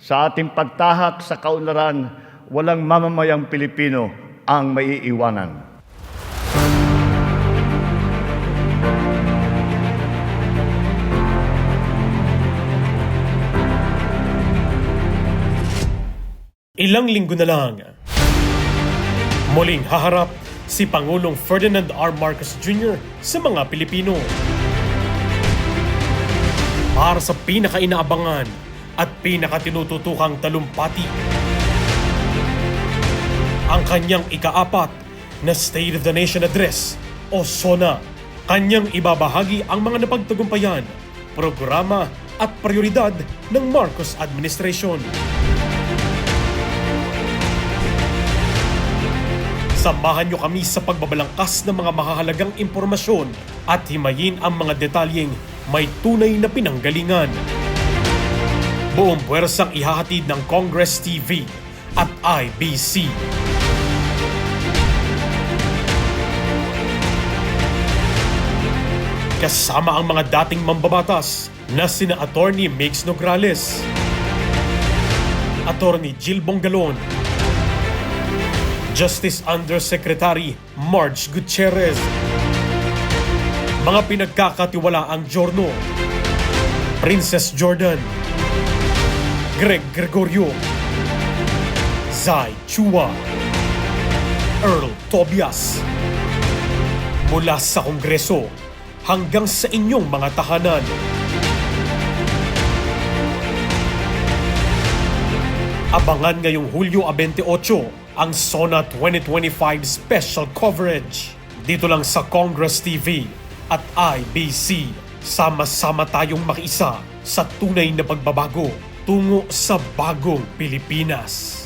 Sa ating pagtahak sa kaunlaran, walang mamamayang Pilipino ang maiiwanan. Ilang linggo na lang, muling haharap si Pangulong Ferdinand R. Marcos Jr. sa mga Pilipino. Para sa pinaka-inaabangan at pinaka-tinututukang talumpati, ang kanyang ika-4 na State of the Nation Address o SONA. Kanyang ibabahagi ang mga napagtagumpayan, programa at prioridad ng Marcos Administration. Samahan niyo kami sa pagbabalangkas ng mga mahahalagang impormasyon at himayin ang mga detalyeng may tunay na pinanggalingan. Buong puwersang ihahatid ng Congress TV at IBC. Kasama ang mga dating mambabatas na sina Attorney Migs Nograles, Attorney Jill Bongalon, Justice Undersecretary Marge Gutierrez, mga pinagkakatiwalaang Giorno, Princess Jordan, Greg Gregorio, Zai Chua, Earl Tobias, mula sa Kongreso hanggang sa inyong mga tahanan. Abangan ngayong Hulyo 28 ang SONA 2025 special coverage. Dito lang sa Congress TV at IBC. Sama-sama tayong makiisa sa tunay na pagbabago tungo sa bagong Pilipinas.